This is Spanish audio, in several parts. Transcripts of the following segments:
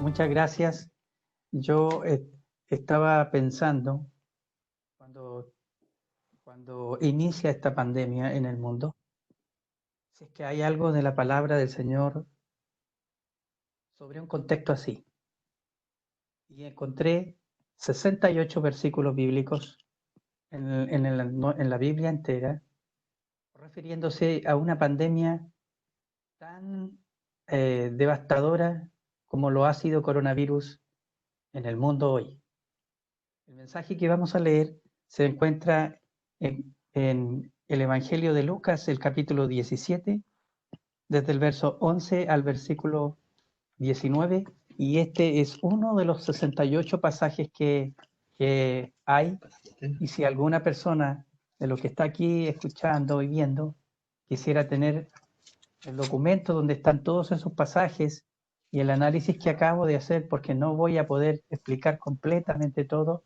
muchas gracias. Yo estaba pensando cuando inicia esta pandemia en el mundo, si es que hay algo de la palabra del Señor sobre un contexto así. Y encontré 68 versículos bíblicos en la Biblia entera, refiriéndose a una pandemia tan devastadora como lo ha sido coronavirus en el mundo hoy. El mensaje que vamos a leer se encuentra en el Evangelio de Lucas, el capítulo 17, desde el verso 11 al versículo 19, y este es uno de los 68 pasajes que hay, y si alguna persona de lo que está aquí escuchando y viendo quisiera tener el documento donde están todos esos pasajes y el análisis que acabo de hacer, porque no voy a poder explicar completamente todo,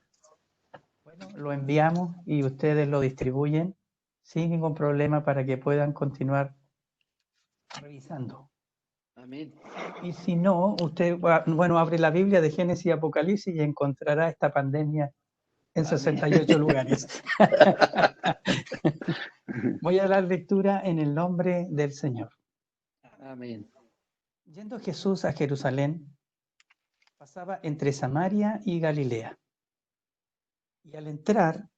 bueno, lo enviamos y ustedes lo distribuyen sin ningún problema para que puedan continuar revisando. Amén. Y si no, usted, bueno, abre la Biblia de Génesis y Apocalipsis y encontrará esta pandemia en 68 lugares. Voy a dar lectura en el nombre del Señor. Amén. Yendo Jesús a Jerusalén, pasaba entre Samaria y Galilea. Y al entrar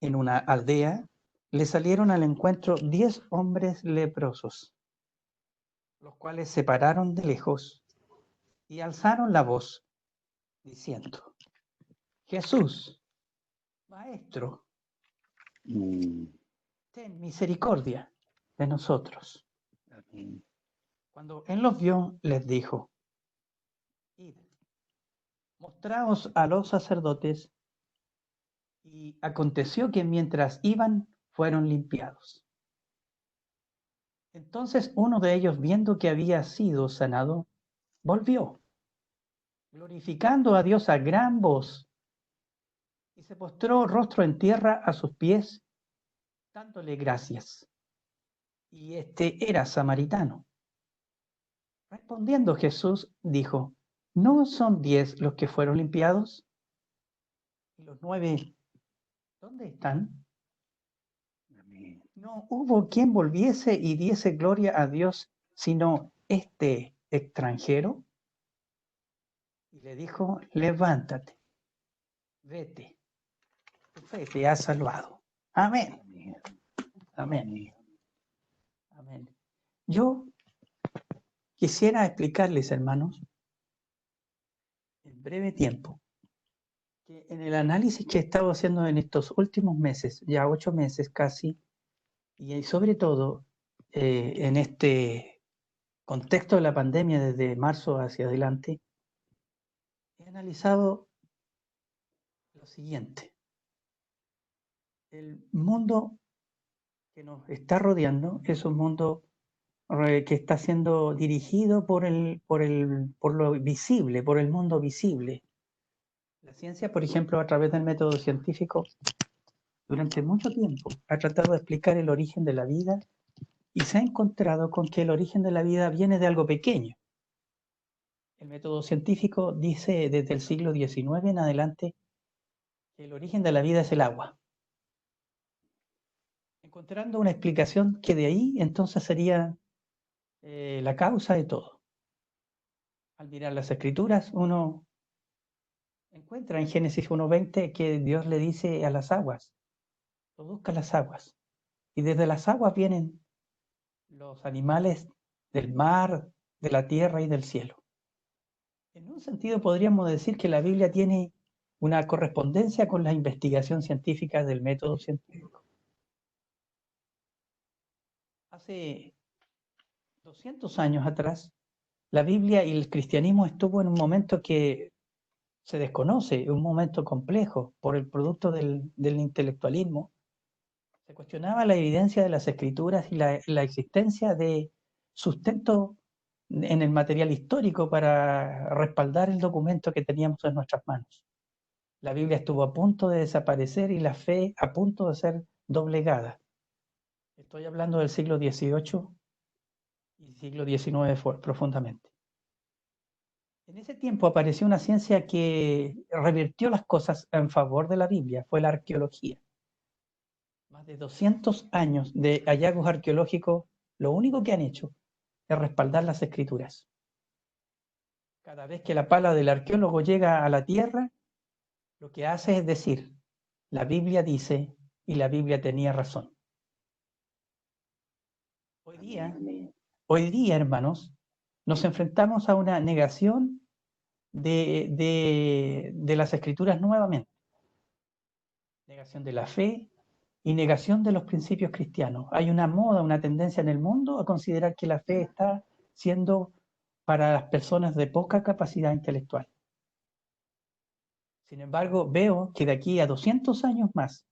en una aldea, le salieron al encuentro 10 hombres leprosos, los cuales se pararon de lejos y alzaron la voz, diciendo: Jesús, Maestro, ten misericordia de nosotros. Amén. Cuando él los vio, les dijo: Id, mostraos a los sacerdotes. Y aconteció que mientras iban, fueron limpiados. Entonces uno de ellos, viendo que había sido sanado, volvió, glorificando a Dios a gran voz, y se postró rostro en tierra a sus pies, dándole gracias. Y este era samaritano. Respondiendo Jesús, dijo: ¿No son 10 los que fueron limpiados? ¿Y los 9 dónde están? Amén. No hubo quien volviese y diese gloria a Dios, sino este extranjero. Y le dijo: levántate, vete, tu fe te ha salvado. Amén. Amén. Amén. Yo quisiera explicarles, hermanos, en breve tiempo, que en el análisis que he estado haciendo en estos últimos meses, ya 8 meses casi, y sobre todo en este contexto de la pandemia desde marzo hacia adelante, he analizado lo siguiente. El mundo que nos está rodeando es un mundo que está siendo dirigido por lo visible, por el mundo visible. La ciencia, por ejemplo, a través del método científico, durante mucho tiempo ha tratado de explicar el origen de la vida y se ha encontrado con que el origen de la vida viene de algo pequeño. El método científico dice desde el siglo XIX en adelante que el origen de la vida es el agua, encontrando una explicación que de ahí entonces sería la causa de todo. Al mirar las escrituras, uno encuentra en Génesis 1:20 que Dios le dice a las aguas: produzca las aguas. Y desde las aguas vienen los animales del mar, de la tierra y del cielo. En un sentido podríamos decir que la Biblia tiene una correspondencia con la investigación científica del método científico. Hace 200 años atrás, la Biblia y el cristianismo estuvo en un momento que se desconoce, un momento complejo por el producto del intelectualismo. Se cuestionaba la evidencia de las escrituras y la existencia de sustento en el material histórico para respaldar el documento que teníamos en nuestras manos. La Biblia estuvo a punto de desaparecer y la fe a punto de ser doblegada. Estoy hablando del siglo XVIII y siglo XIX profundamente. En ese tiempo apareció una ciencia que revirtió las cosas en favor de la Biblia, fue la arqueología. Más de 200 años de hallazgos arqueológicos, lo único que han hecho es respaldar las escrituras. Cada vez que la pala del arqueólogo llega a la tierra, lo que hace es decir, la Biblia dice y la Biblia tenía razón. Hoy día, hermanos, nos enfrentamos a una negación de las escrituras nuevamente. Negación de la fe y negación de los principios cristianos. Hay una moda, una tendencia en el mundo a considerar que la fe está siendo para las personas de poca capacidad intelectual. Sin embargo, veo que de aquí a 200 años más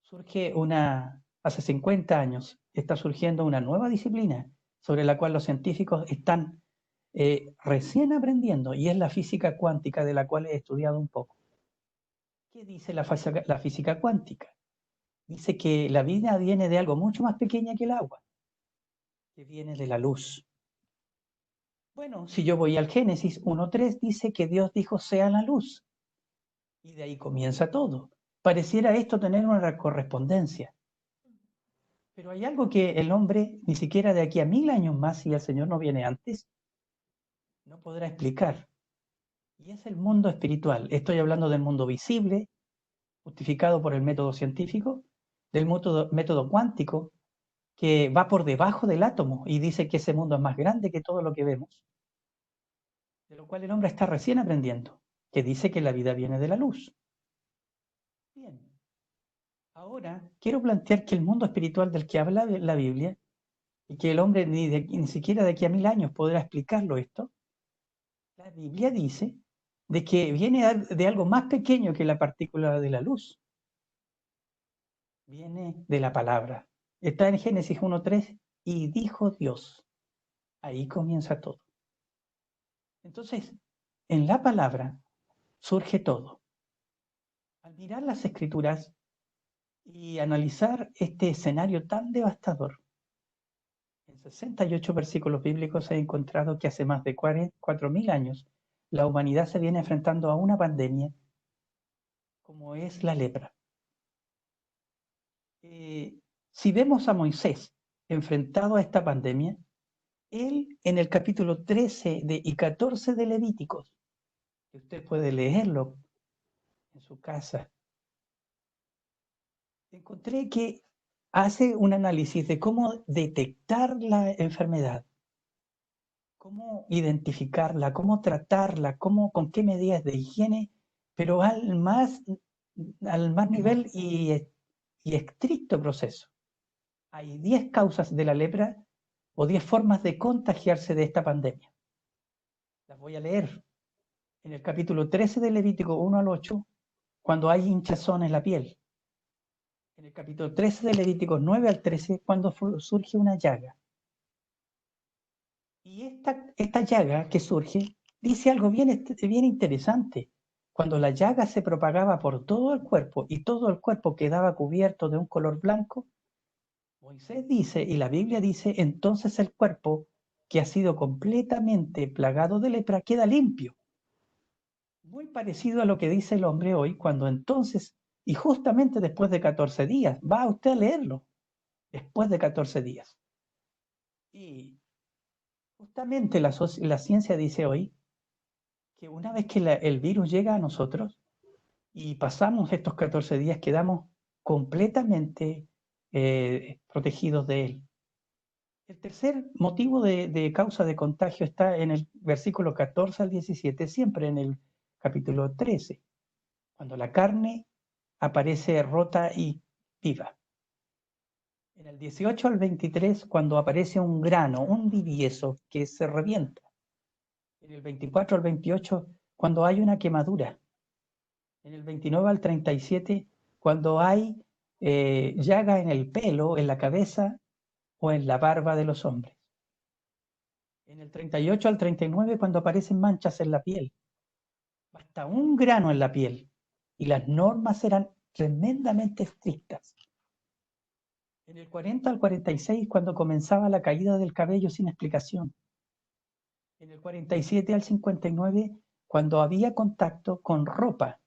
surge hace 50 años, está surgiendo una nueva disciplina sobre la cual los científicos están recién aprendiendo, y es la física cuántica, de la cual he estudiado un poco. ¿Qué dice la física cuántica? Dice que la vida viene de algo mucho más pequeño que el agua, que viene de la luz. Bueno, si yo voy al Génesis 1:3, dice que Dios dijo sea la luz, y de ahí comienza todo. Pareciera esto tener una correspondencia. Pero hay algo que el hombre, ni siquiera de aquí a 1000 años más, si el Señor no viene antes, no podrá explicar. Y es el mundo espiritual. Estoy hablando del mundo visible, justificado por el método científico, del método cuántico, que va por debajo del átomo y dice que ese mundo es más grande que todo lo que vemos, de lo cual el hombre está recién aprendiendo, que dice que la vida viene de la luz. Bien. Ahora quiero plantear que el mundo espiritual del que habla la Biblia, y que el hombre ni siquiera de aquí a 1000 años podrá explicarlo esto, la Biblia dice de que viene de algo más pequeño que la partícula de la luz. Viene de la palabra. Está en Génesis 1:3, y dijo Dios. Ahí comienza todo. Entonces, en la palabra surge todo. Al mirar las escrituras y analizar este escenario tan devastador, en 68 versículos bíblicos he encontrado que hace más de 4.000 años la humanidad se viene enfrentando a una pandemia como es la lepra. Si vemos a Moisés enfrentado a esta pandemia, él en el capítulo 13 y 14 de Levíticos, que usted puede leerlo en su casa, encontré que hace un análisis de cómo detectar la enfermedad, cómo identificarla, cómo tratarla, con qué medidas de higiene, pero al más nivel y estricto proceso. Hay 10 causas de la lepra o 10 formas de contagiarse de esta pandemia. Las voy a leer. En el capítulo 13 de Levítico 1-8, cuando hay hinchazón en la piel. En el capítulo 13 de Levítico 9-13, cuando surge una llaga. Y esta llaga que surge dice algo bien interesante. Cuando la llaga se propagaba por todo el cuerpo y todo el cuerpo quedaba cubierto de un color blanco, Moisés dice, y la Biblia dice, entonces el cuerpo que ha sido completamente plagado de lepra queda limpio. Muy parecido a lo que dice el hombre hoy, cuando entonces, y justamente después de 14 días, va usted a leerlo, después de 14 días. Y justamente la ciencia dice hoy que una vez que el virus llega a nosotros y pasamos estos 14 días, quedamos completamente protegidos de él. El tercer motivo de causa de contagio está en el versículo 14 al 17, siempre en el capítulo 13, cuando la carne aparece rota y viva. En el 18 al 23, cuando aparece un grano, un divieso que se revienta. En el 24 al 28, cuando hay una quemadura. En el 29 al 37, cuando hay llaga en el pelo, en la cabeza o en la barba de los hombres. En el 38 al 39, cuando aparecen manchas en la piel. Hasta un grano en la piel. Y las normas eran tremendamente estrictas. En el 40 al 46, cuando comenzaba la caída del cabello sin explicación. en el 47 al 59, cuando había contacto con ropa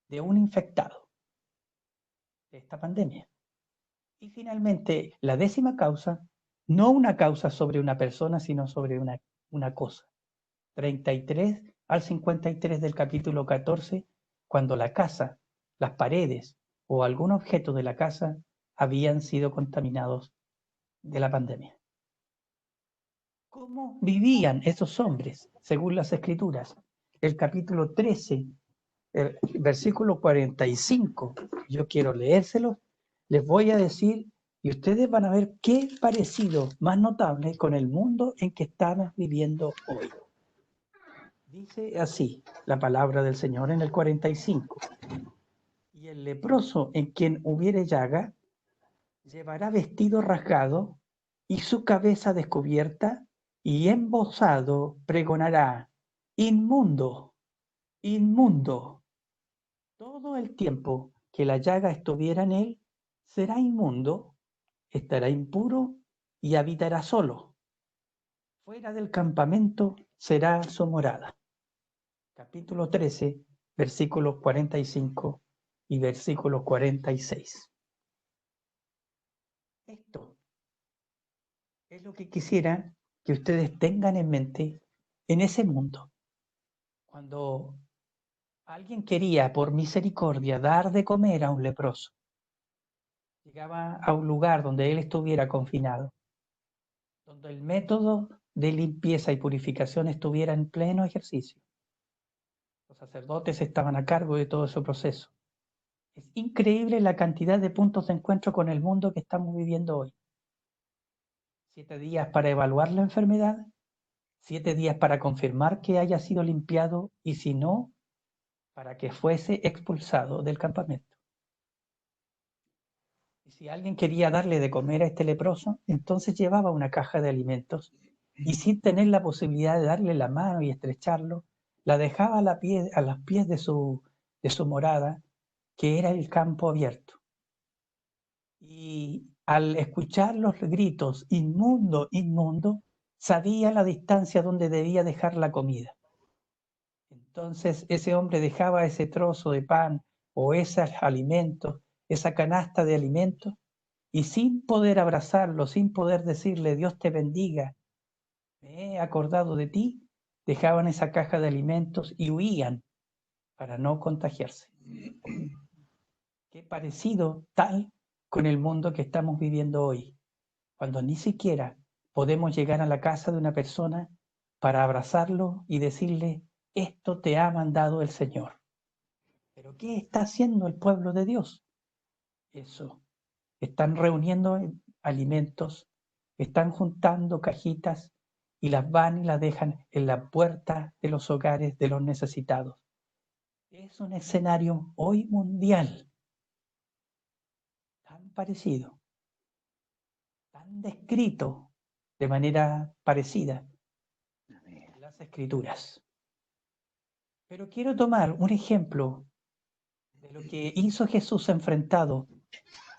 de un infectado de esta pandemia. Y finalmente, la 10ª causa, no una causa sobre una persona, sino sobre una cosa. 33 al 53 del capítulo 14, cuando la casa, las paredes o algún objeto de la casa habían sido contaminados de la pandemia. ¿Cómo vivían esos hombres según las escrituras? El capítulo 13, el versículo 45, yo quiero leérselo, les voy a decir y ustedes van a ver qué parecido más notable con el mundo en que estamos viviendo hoy. Dice así la palabra del Señor en el 45. Y el leproso en quien hubiere llaga, llevará vestido rasgado y su cabeza descubierta, y embozado pregonará: inmundo, inmundo. Todo el tiempo que la llaga estuviera en él, será inmundo, estará impuro y habitará solo. Fuera del campamento será su morada. Capítulo 13, versículos 45 y versículo 46. Esto es lo que quisiera que ustedes tengan en mente en ese mundo. Cuando alguien quería, por misericordia, dar de comer a un leproso, llegaba a un lugar donde él estuviera confinado, donde el método de limpieza y purificación estuviera en pleno ejercicio. Los sacerdotes estaban a cargo de todo ese proceso. Es increíble la cantidad de puntos de encuentro con el mundo que estamos viviendo hoy. 7 días para evaluar la enfermedad, 7 días para confirmar que haya sido limpiado y si no, para que fuese expulsado del campamento. Y si alguien quería darle de comer a este leproso, entonces llevaba una caja de alimentos y sin tener la posibilidad de darle la mano y estrecharlo, la dejaba a los pies de su morada, que era el campo abierto. Y al escuchar los gritos, inmundo, inmundo, sabía la distancia donde debía dejar la comida. Entonces ese hombre dejaba ese trozo de pan o esos alimentos, esa canasta de alimentos, y sin poder abrazarlo, sin poder decirle Dios te bendiga, me he acordado de ti, dejaban esa caja de alimentos y huían para no contagiarse. Qué parecido tal con el mundo que estamos viviendo hoy, cuando ni siquiera podemos llegar a la casa de una persona para abrazarlo y decirle, esto te ha mandado el Señor. ¿Pero qué está haciendo el pueblo de Dios? Eso. Están reuniendo alimentos, están juntando cajitas y las van y las dejan en la puerta de los hogares de los necesitados. Es un escenario hoy mundial, tan parecido, tan descrito de manera parecida en las Escrituras. Pero quiero tomar un ejemplo de lo que hizo Jesús enfrentado,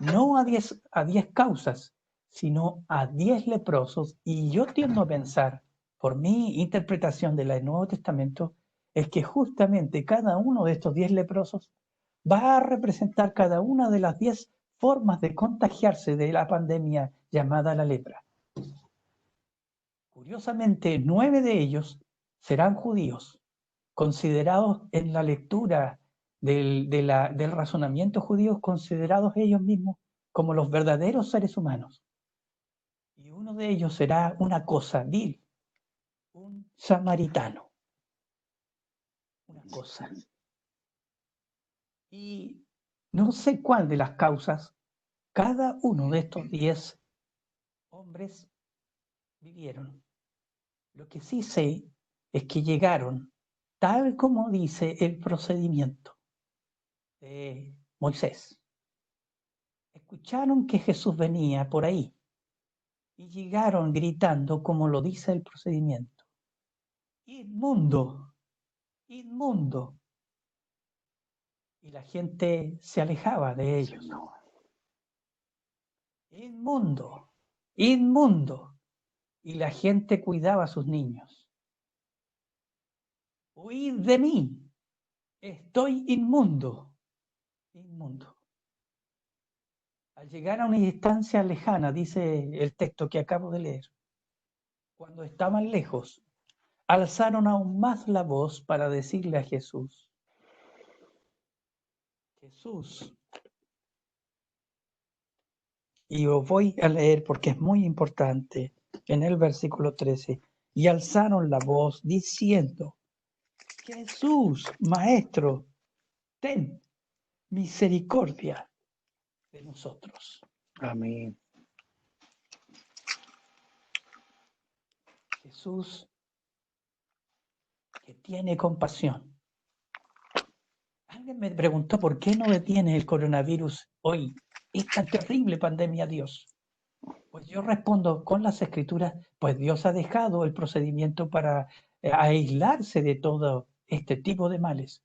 no a 10 causas, sino a 10 leprosos. Y yo tiendo a pensar, por mi interpretación del Nuevo Testamento, es que justamente cada uno de estos 10 leprosos va a representar cada una de las 10 formas de contagiarse de la pandemia llamada la lepra. Curiosamente, 9 de ellos serán judíos, considerados en la lectura del razonamiento judío, considerados ellos mismos como los verdaderos seres humanos. Y uno de ellos será una cosa vil, un samaritano. Una cosa. Y no sé cuál de las causas cada uno de estos 10 hombres vivieron. Lo que sí sé es que llegaron tal como dice el procedimiento de Moisés. Escucharon que Jesús venía por ahí y llegaron gritando como lo dice el procedimiento. Inmundo, inmundo. Y la gente se alejaba de ellos. Inmundo, inmundo. Y la gente cuidaba a sus niños. huid de mí, estoy inmundo, inmundo. Al llegar a una distancia lejana, dice el texto que acabo de leer, cuando estaban lejos, alzaron aún más la voz para decirle a Jesús, Jesús, y os voy a leer porque es muy importante, en el versículo 13, y alzaron la voz diciendo, Jesús, Maestro, ten misericordia de nosotros. Amén. Jesús, que tiene compasión. Alguien me preguntó por qué no detiene el coronavirus hoy, esta terrible pandemia, Dios. Pues yo respondo con las escrituras, pues Dios ha dejado el procedimiento para aislarse de todo este tipo de males.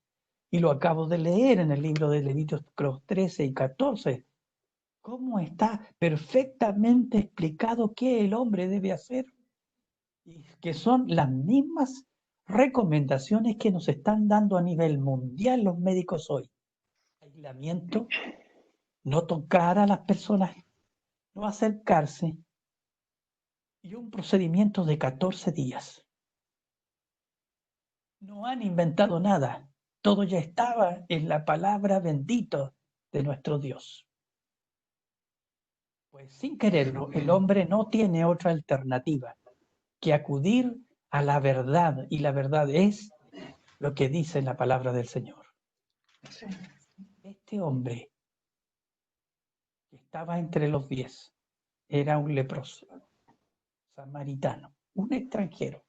Y lo acabo de leer en el libro de Levíticos 13 y 14. ¿Cómo está perfectamente explicado qué el hombre debe hacer? Y que son las mismas recomendaciones que nos están dando a nivel mundial los médicos hoy. Aislamiento, no tocar a las personas, no acercarse y un procedimiento de 14 días. No han inventado nada, todo ya estaba en la palabra bendito de nuestro Dios. Pues sin quererlo, el hombre no tiene otra alternativa que acudir a la verdad, y la verdad es lo que dice la palabra del Señor. Este hombre que estaba entre los 10 era un leproso, samaritano, un extranjero.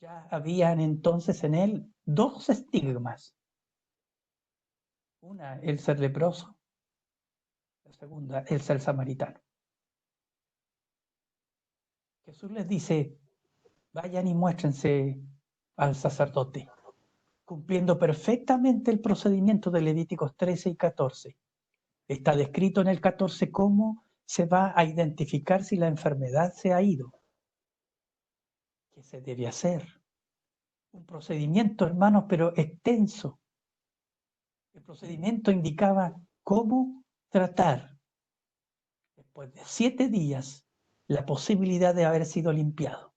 Ya habían entonces en él dos estigmas. Una, el ser leproso. La segunda, el ser samaritano. Jesús les dice, vayan y muéstrense al sacerdote, cumpliendo perfectamente el procedimiento de Levíticos 13 y 14. Está descrito en el 14 cómo se va a identificar si la enfermedad se ha ido. ¿Qué se debe hacer? Un procedimiento, hermanos, pero extenso. El procedimiento indicaba cómo tratar, después de 7 días, la posibilidad de haber sido limpiado.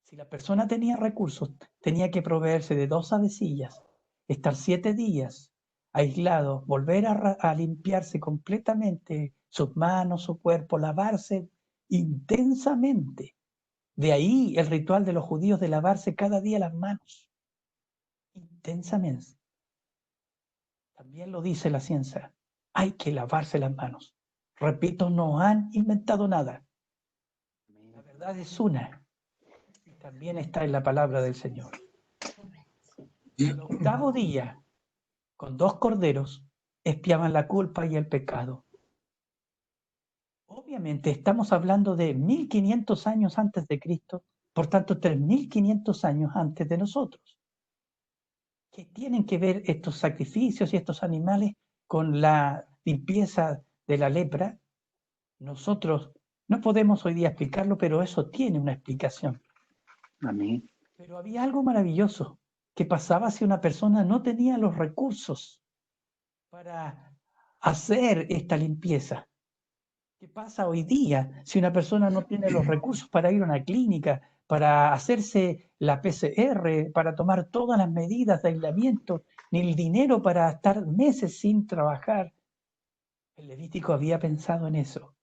Si la persona tenía recursos, tenía que proveerse de 2 avecillas, estar 7 días aislado, volver a limpiarse completamente sus manos, su cuerpo, lavarse intensamente. De ahí el ritual de los judíos de lavarse cada día las manos, intensamente. También lo dice la ciencia, hay que lavarse las manos. Repito, no han inventado nada. La verdad es una. También está en la palabra del Señor. El 8º día, con 2 corderos, expiaban la culpa y el pecado. Obviamente estamos hablando de 1500 años antes de Cristo, por tanto 3500 años antes de nosotros. ¿Qué tienen que ver estos sacrificios y estos animales con la limpieza de la lepra? Nosotros no podemos hoy día explicarlo, pero eso tiene una explicación. Amén. Pero había algo maravilloso que pasaba si una persona no tenía los recursos para hacer esta limpieza. ¿Qué pasa hoy día si una persona no tiene los recursos para ir a una clínica, para hacerse la PCR, para tomar todas las medidas de aislamiento, ni el dinero para estar meses sin trabajar? El Levítico había pensado en eso.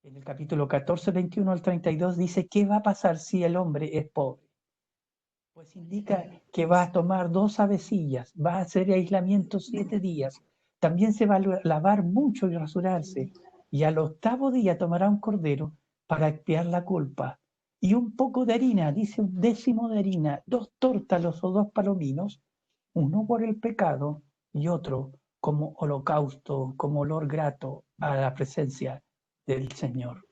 En el capítulo 14, 21 al 32 dice, ¿qué va a pasar si el hombre es pobre? Pues indica que va a tomar 2 avecillas, va a hacer aislamiento 7 días, también se va a lavar mucho y rasurarse, y al 8º día tomará un cordero para expiar la culpa, y un poco de harina, dice 1/10 de harina, 2 tórtalos o 2 palominos, uno por el pecado y otro como holocausto, como olor grato a la presencia del Señor.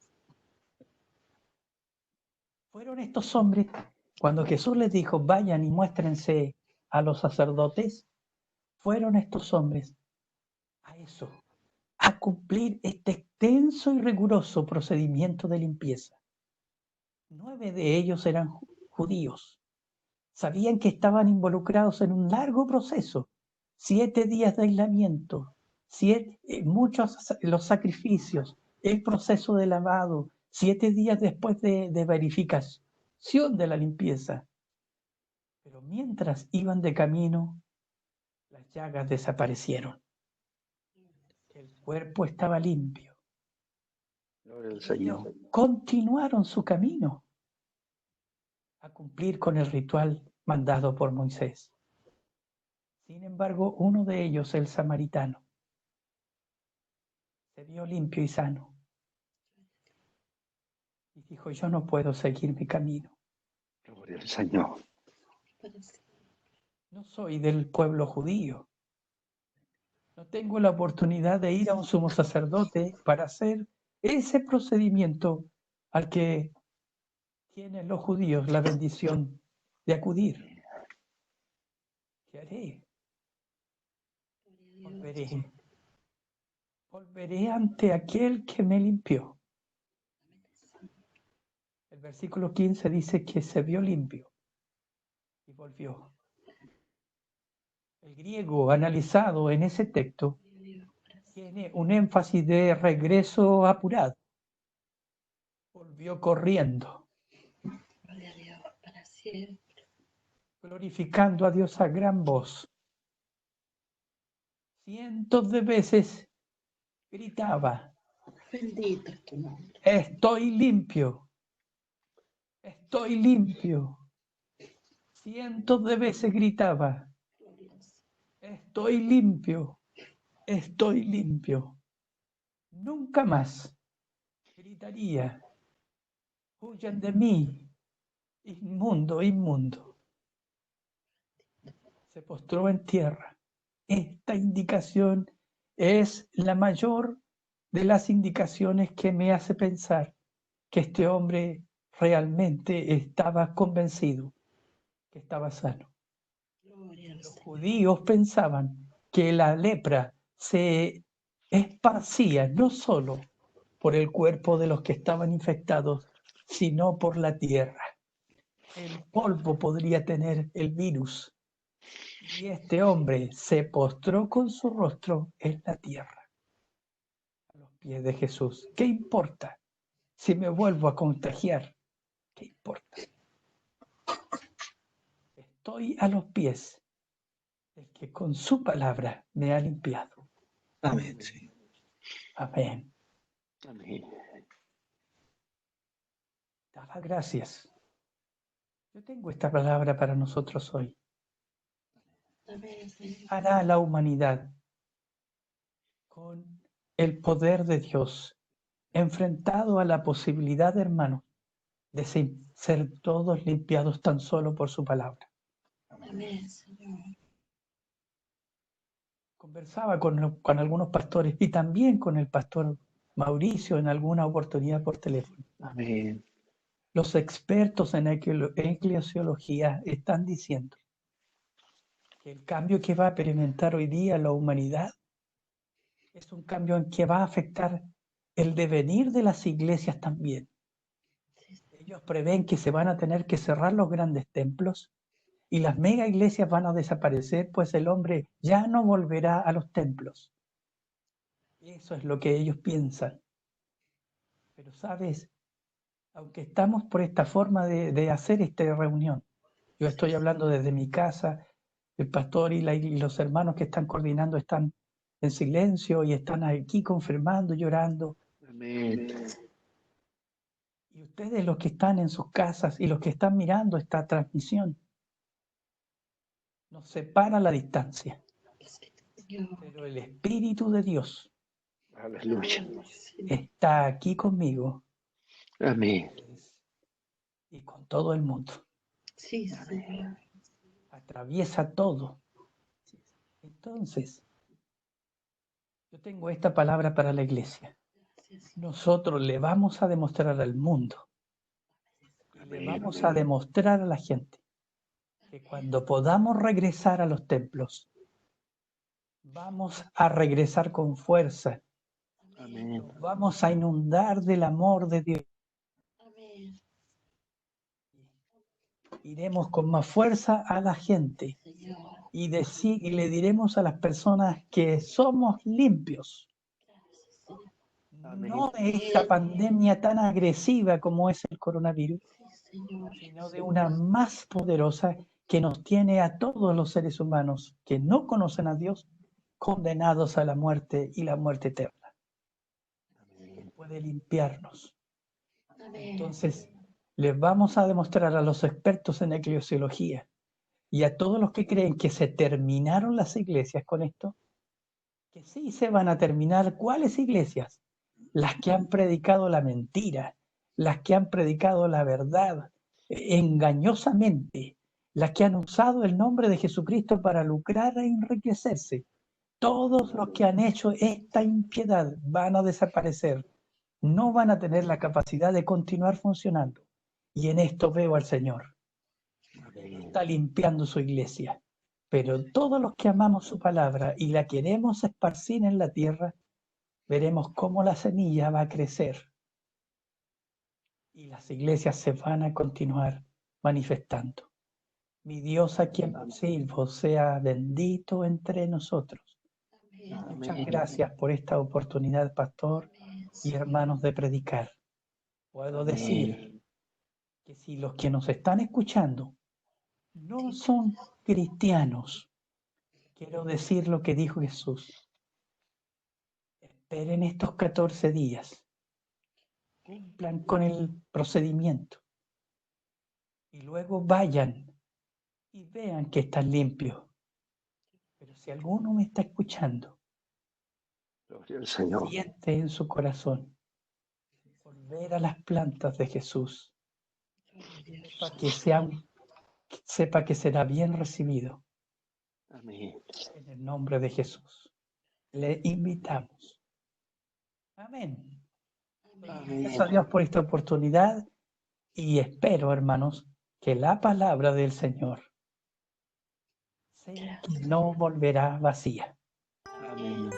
Fueron estos hombres, cuando Jesús les dijo, vayan y muéstrense a los sacerdotes, fueron estos hombres a eso, a cumplir este extenso y riguroso procedimiento de limpieza. 9 de ellos eran judíos. Sabían que estaban involucrados en un largo proceso, 7 días de aislamiento, muchos los sacrificios, el proceso de lavado, 7 días después de verificación de la limpieza. Pero mientras iban de camino, las llagas desaparecieron. El cuerpo estaba limpio. Gloria al Señor. Ellos continuaron su camino a cumplir con el ritual mandado por Moisés. Sin embargo, uno de ellos, el samaritano, se vio limpio y sano. Y dijo, yo no puedo seguir mi camino. Gloria al Señor. No soy del pueblo judío. No tengo la oportunidad de ir a un sumo sacerdote para hacer ese procedimiento al que tienen los judíos la bendición de acudir. ¿Qué haré? Volveré ante aquel que me limpió. El versículo 15 dice que se vio limpio y volvió. El griego analizado en ese texto tiene un énfasis de regreso apurado. Volvió corriendo, glorificando a Dios a gran voz. Cientos de veces gritaba, Bendito es tu nombre. Estoy limpio, estoy limpio. Cientos de veces gritaba, estoy limpio, estoy limpio. Nunca más gritaría, huyan de mí, inmundo, inmundo. Se postró en tierra. Esta indicación es la mayor de las indicaciones que me hace pensar que este hombre realmente estaba convencido que estaba sano. Los judíos pensaban que la lepra se esparcía no solo por el cuerpo de los que estaban infectados, sino por la tierra. El polvo podría tener el virus. Y este hombre se postró con su rostro en la tierra, a los pies de Jesús. ¿Qué importa si me vuelvo a contagiar? ¿Qué importa? Estoy a los pies del que con su palabra me ha limpiado. Amén. Sí. Amén. Amén. Daba gracias. Yo tengo esta palabra para nosotros hoy. Hará la humanidad con el poder de Dios, enfrentado a la posibilidad, hermano, de ser todos limpiados tan solo por su palabra. Amén, Señor. Conversaba con algunos pastores y también con el pastor Mauricio en alguna oportunidad por teléfono. Amén. Los expertos en eclesiología están diciendo que el cambio que va a experimentar hoy día la humanidad es un cambio en que va a afectar el devenir de las iglesias también. Ellos prevén que se van a tener que cerrar los grandes templos y las mega iglesias van a desaparecer, pues el hombre ya no volverá a los templos. Eso es lo que ellos piensan. Pero sabes, aunque estamos por esta forma de hacer esta reunión, yo estoy hablando desde mi casa, el pastor y los hermanos que están coordinando están en silencio y están aquí confirmando, llorando. Amén. Y ustedes los que están en sus casas y los que están mirando esta transmisión, nos separa la distancia. Pero el Espíritu de Dios Aleluya. está aquí conmigo Amén. y con todo el mundo. Sí, Señor. Atraviesa todo. Entonces, yo tengo esta palabra para la iglesia. Nosotros le vamos a demostrar al mundo, le vamos a demostrar a la gente que cuando podamos regresar a los templos, vamos a regresar con fuerza. Amén. Vamos a inundar del amor de Dios. Amén. iremos con más fuerza a la gente Señor. y le diremos a las personas que somos limpios. Gracias, Señor. Amén. No de esta pandemia tan agresiva como es el coronavirus, Sí, Señor. sino de una más poderosa que nos tiene a todos los seres humanos que no conocen a Dios condenados a la muerte y la muerte eterna. Amén. Puede limpiarnos. Amén. Entonces, les vamos a demostrar a los expertos en eclesiología y a todos los que creen que se terminaron las iglesias con esto, que sí se van a terminar. ¿Cuáles iglesias? Las que han predicado la mentira, las que han predicado la verdad engañosamente, las que han usado el nombre de Jesucristo para lucrar e enriquecerse. Todos los que han hecho esta impiedad van a desaparecer, no van a tener la capacidad de continuar funcionando. Y en esto veo al Señor. Él está limpiando su iglesia. Pero todos los que amamos su palabra y la queremos esparcir en la tierra, veremos cómo la semilla va a crecer. Y las iglesias se van a continuar manifestando. Mi Dios a quien sirvo sea bendito entre nosotros. Amén. Muchas Amén. gracias por esta oportunidad, pastor Amén, y Señor. hermanos, de predicar. Puedo Amén. decir que si los que nos están escuchando no son cristianos, quiero decir lo que dijo Jesús. Esperen estos 14 días, cumplan con el procedimiento y luego vayan y vean que están limpios. Pero si alguno me está escuchando, Gloria al Señor. siente en su corazón volver a las plantas de Jesús, sepa que será bien recibido Amén. en el nombre de Jesús. Le invitamos. Amén. Amén. Gracias a Dios por esta oportunidad y espero, hermanos, que la palabra del Señor sea que no volverá vacía. Amén.